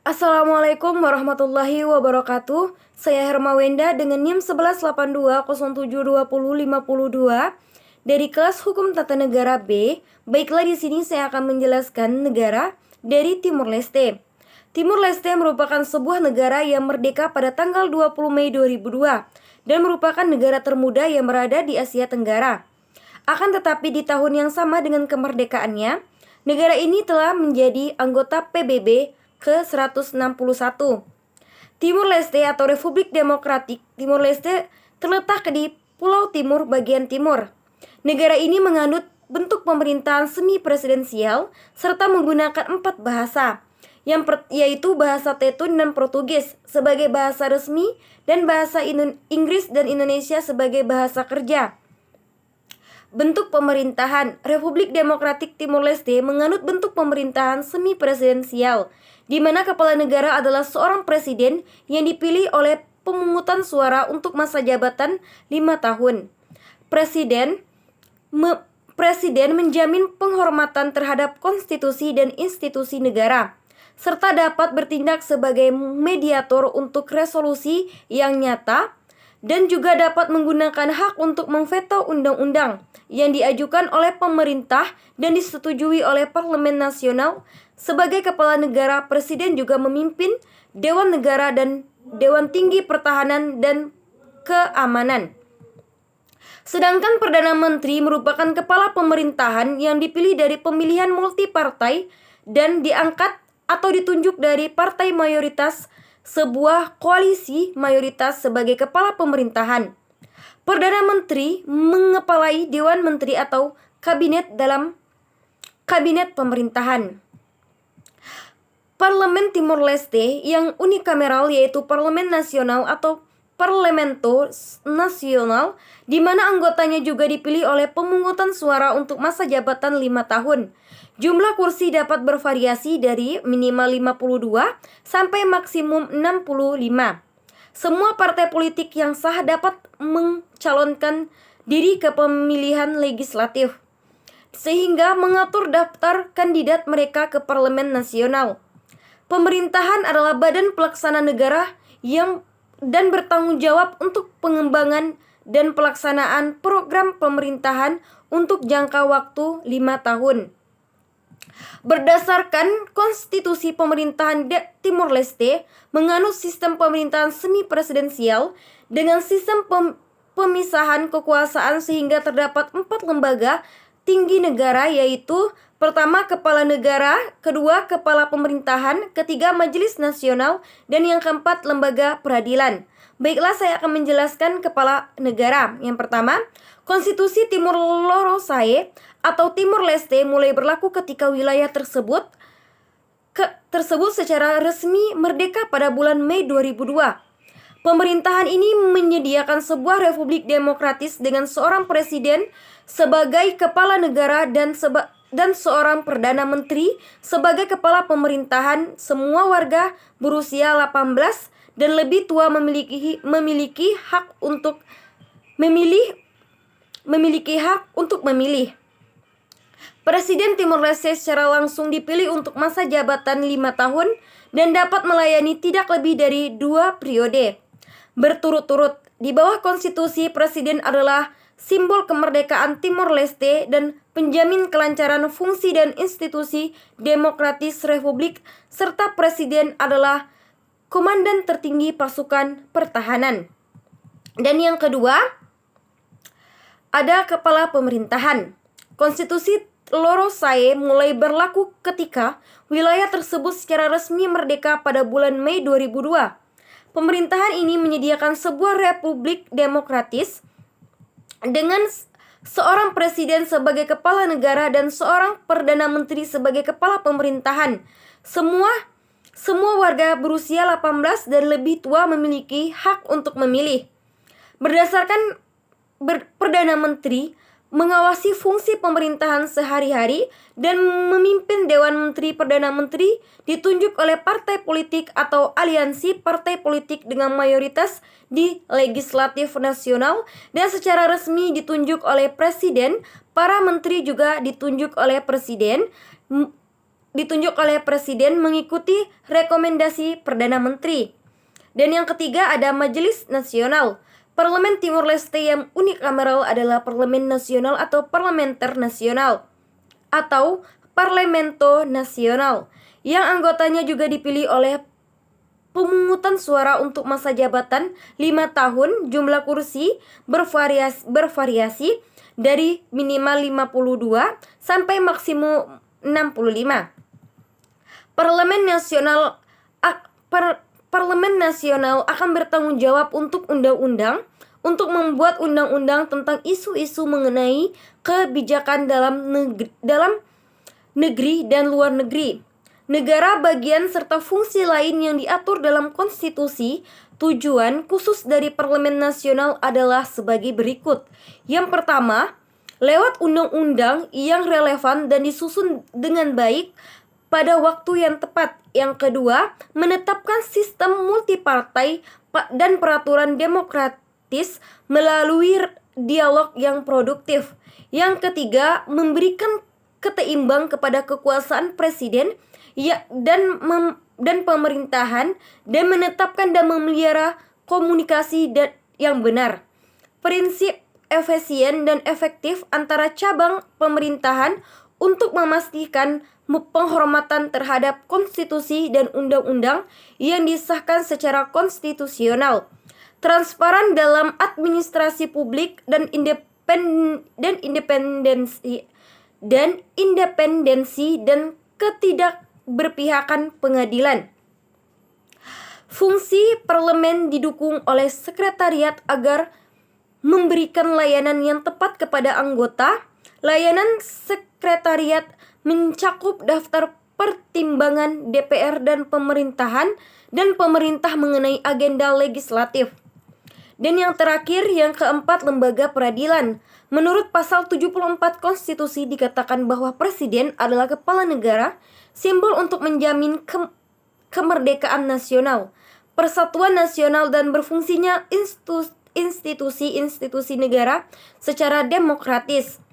Assalamualaikum warahmatullahi wabarakatuh. Saya Hermawenda dengan NIM 118207205052 dari kelas Hukum Tata Negara B. Baiklah, di sini saya akan menjelaskan negara dari Timur Leste. Timur Leste merupakan sebuah negara yang merdeka pada tanggal 20 Mei 2002 dan merupakan negara termuda yang berada di Asia Tenggara. Akan tetapi di tahun yang sama dengan kemerdekaannya, negara ini telah menjadi anggota PBB ke-161. Timur Leste atau Republik Demokratik Timur Leste terletak di Pulau Timur bagian timur. Negara ini menganut bentuk pemerintahan semi-presidensial serta menggunakan 4 bahasa, yaitu bahasa Tetun dan Portugis sebagai bahasa resmi dan bahasa Inggris dan Indonesia sebagai bahasa kerja. Bentuk pemerintahan Republik Demokratik Timur Leste menganut bentuk pemerintahan semi-presidensial, di mana kepala negara adalah seorang presiden yang dipilih oleh pemungutan suara untuk masa jabatan 5 tahun. Presiden menjamin penghormatan terhadap konstitusi dan institusi negara, serta dapat bertindak sebagai mediator untuk resolusi yang nyata, dan juga dapat menggunakan hak untuk memveto undang-undang yang diajukan oleh pemerintah dan disetujui oleh Parlemen Nasional. Sebagai kepala negara, presiden juga memimpin Dewan Negara dan Dewan Tinggi Pertahanan dan Keamanan. Sedangkan Perdana Menteri merupakan kepala pemerintahan yang dipilih dari pemilihan multipartai dan diangkat atau ditunjuk dari partai mayoritas sebuah koalisi mayoritas sebagai kepala pemerintahan. Perdana Menteri mengepalai Dewan Menteri atau kabinet dalam kabinet pemerintahan. Parlemen Timor Leste yang unikameral yaitu Parlemen Nasional atau Parlamento Nasional, di mana anggotanya juga dipilih oleh pemungutan suara untuk masa jabatan 5 tahun. Jumlah kursi dapat bervariasi dari minimal 52 sampai maksimum 65. Semua partai politik yang sah dapat mencalonkan diri ke pemilihan legislatif, sehingga mengatur daftar kandidat mereka ke Parlemen Nasional. Pemerintahan adalah badan pelaksana negara yang dan bertanggung jawab untuk pengembangan dan pelaksanaan program pemerintahan untuk jangka waktu 5 tahun. Berdasarkan konstitusi pemerintahan Timor Leste menganut sistem pemerintahan semi-presidensial dengan sistem pemisahan kekuasaan, sehingga terdapat 4 lembaga tinggi negara, yaitu pertama kepala negara, kedua kepala pemerintahan, ketiga majelis nasional, dan yang keempat lembaga peradilan. Baiklah, saya akan menjelaskan kepala negara. Yang pertama, Konstitusi Timor Leste atau Timor Leste mulai berlaku ketika wilayah tersebut secara resmi merdeka pada bulan Mei 2002. Pemerintahan ini menyediakan sebuah republik demokratis dengan seorang presiden sebagai kepala negara dan seorang perdana menteri sebagai kepala pemerintahan. Semua warga berusia 18 dan lebih tua memiliki hak untuk memilih. Presiden Timor Leste secara langsung dipilih untuk masa jabatan 5 tahun dan dapat melayani tidak lebih dari 2 periode berturut-turut. Di bawah konstitusi, presiden adalah simbol kemerdekaan Timor Leste dan penjamin kelancaran fungsi dan institusi demokratis republik, serta presiden adalah komandan tertinggi pasukan pertahanan. Dan yang kedua, ada kepala pemerintahan. Konstitusi Lorosai mulai berlaku ketika wilayah tersebut secara resmi merdeka pada bulan Mei 2002. Pemerintahan ini menyediakan sebuah republik demokratis dengan seorang presiden sebagai kepala negara dan seorang perdana menteri sebagai kepala pemerintahan. Semua warga berusia 18 dan lebih tua memiliki hak untuk memilih. Berdasarkan Perdana Menteri mengawasi fungsi pemerintahan sehari-hari dan memimpin Dewan Menteri. Perdana Menteri ditunjuk oleh partai politik atau aliansi partai politik dengan mayoritas di legislatif nasional dan secara resmi ditunjuk oleh presiden. Para menteri juga ditunjuk oleh presiden. ditunjuk oleh Presiden mengikuti rekomendasi Perdana Menteri. Dan yang ketiga ada Majelis Nasional. Parlemen Timor Leste yang unikameral adalah Parlemen Nasional atau Parlementer Nasional atau Parlamento Nasional, yang anggotanya juga dipilih oleh pemungutan suara untuk masa jabatan 5 tahun. Jumlah kursi bervariasi dari minimal 52 sampai maksimum 65. Parlemen Nasional akan bertanggung jawab untuk membuat undang-undang tentang isu-isu mengenai kebijakan dalam negeri dan luar negeri, negara bagian serta fungsi lain yang diatur dalam konstitusi. Tujuan khusus dari Parlemen Nasional adalah sebagai berikut. Yang pertama, lewat undang-undang yang relevan dan disusun dengan baik pada waktu yang tepat. Yang kedua, menetapkan sistem multipartai dan peraturan demokratis melalui dialog yang produktif. Yang ketiga, memberikan keteimbang kepada kekuasaan presiden dan pemerintahan, dan menetapkan dan memelihara komunikasi yang benar. Prinsip efisien dan efektif antara cabang pemerintahan untuk memastikan penghormatan terhadap konstitusi dan undang-undang yang disahkan secara konstitusional. Transparan dalam administrasi publik dan independensi dan ketidakberpihakan pengadilan. Fungsi parlemen didukung oleh sekretariat agar memberikan layanan yang tepat kepada anggota. Layanan sekretariat mencakup daftar pertimbangan DPR dan pemerintah mengenai agenda legislatif. Dan yang terakhir, yang keempat, lembaga peradilan. Menurut pasal 74 konstitusi dikatakan bahwa presiden adalah kepala negara, simbol untuk menjamin kemerdekaan nasional, persatuan nasional, dan berfungsinya institusi-institusi negara secara demokratis.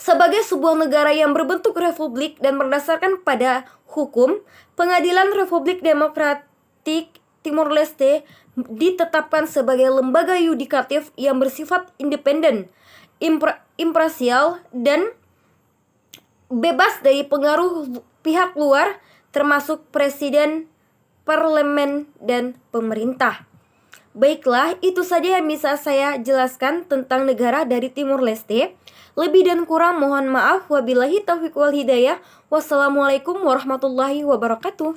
Sebagai sebuah negara yang berbentuk republik dan berdasarkan pada hukum, Pengadilan Republik Demokratik Timor Leste ditetapkan sebagai lembaga yudikatif yang bersifat independen, imparsial, dan bebas dari pengaruh pihak luar, termasuk presiden, parlemen, dan pemerintah. Baiklah, itu saja yang bisa saya jelaskan tentang negara dari Timor Leste. Lebih dan kurang mohon maaf. Wabillahi taufiq wal hidayah. Wassalamualaikum warahmatullahi wabarakatuh.